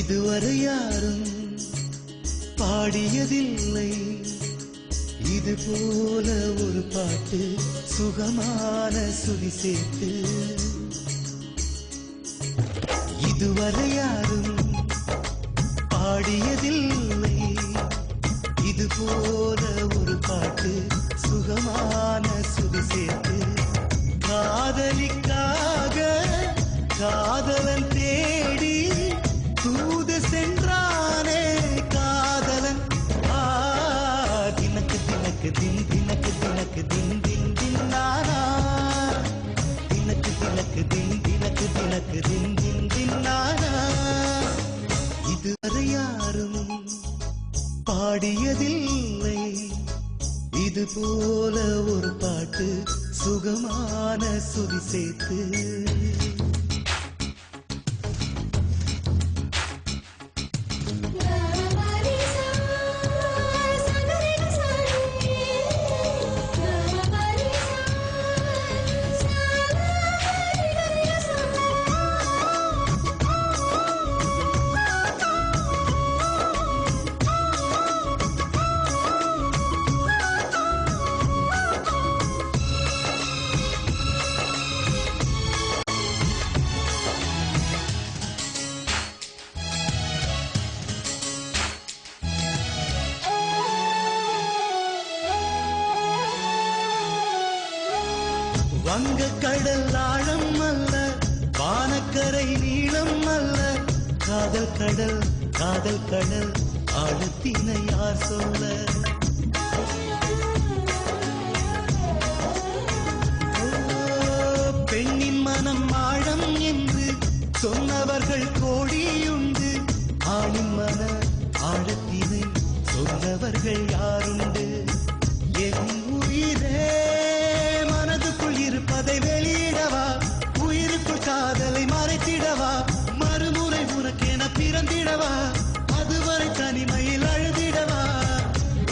இதுவரை யாரும் பாடியதில்லை இது போல ஒரு பாட்டு சுகமான சுதி சேர்த்து இதுவரை யாரும் பாடியதில்லை இது போல ஒரு பாட்டு சுகமான சுதி சேர்த்து காதலிக்காக காதலன் தேடி தூது சென்றானே காதலன் தினக்கு தினக்கு தின் தினக்கு தினக்கு தின் தின் தின் நானா தினக்கு தினக்கு தின் தினக்கு தினக்கு தின் தின் தின் நானா இதுவரை யாரும் பாடியதில்லை இது போல ஒரு பாட்டு சுகமான சுதி சேர்த்து வங்க கடல் ஆழம் அல்ல வானக்கரை நீளம் அல்ல காதல் கடல் ஆழத்தினை யார் சொல்ல பெண்ணின் மனம் ஆழம் என்று சொன்னவர்கள் கோடியுண்டு ஆணின் மன ஆழத்தினை சொன்னவர்கள் யாருண்டு என் உயிரே இருப்பதை வெளியிடவா உயிருக்குள் காதலை மறைத்திடவா மறுமுறை உனக்கென பிறந்திடவா அதுவரை தனிமையில் அழுதிடவா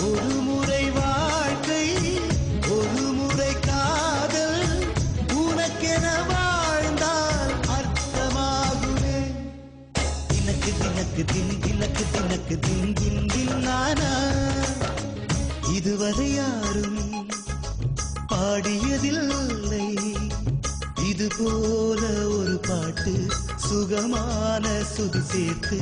ஒரு முறை வாழ்க்கை ஒரு முறை காதல் உனக்கென வாழ்ந்தால் அர்த்தமாகுமே தினக்கு தினக்கு தின் தினக்கு தினக்கு தின் தின் தின் நானா இதுவரை யாரும் பாடியதில்லை இது போல ஒரு பாட்டு சுகமான சுதி சேர்த்து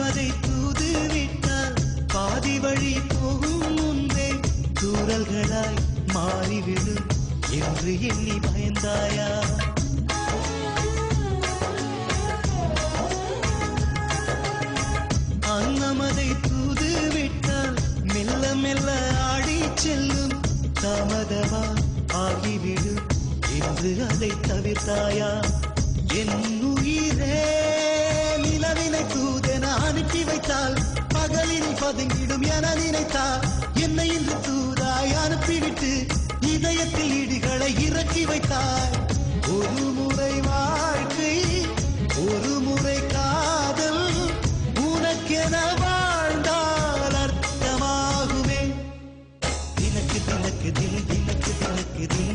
அதை தூது விட்டால் பாதி வழி போகும் முன்பே தூரல்களாய் மாறிவிடும் என்று எண்ணி பயந்தாயா அன்னமதை தூது விட்டால் மெல்ல மெல்ல ஆடி செல்லும் தாமதமா ஆகிவிடும் என்று அதை தவிர்த்தாயா என் உயிரே நிலவினை தூதென அனுப்பி வைத்தால் பகலில் பதுங்கிடும் என நினைத்தால் என்னை இன்று தூதாய் அனுப்பிவிட்டு இதயத்தில் இடிகளை இறக்கி வைத்தாய் ஒரு முறை வாழ்க்கை ஒரு முறை காதல் உனக்கென வாழ்ந்தால் அர்த்தமாகுமே தினக்கு தினக்கு தின் தினக்கு தினக்கு தின்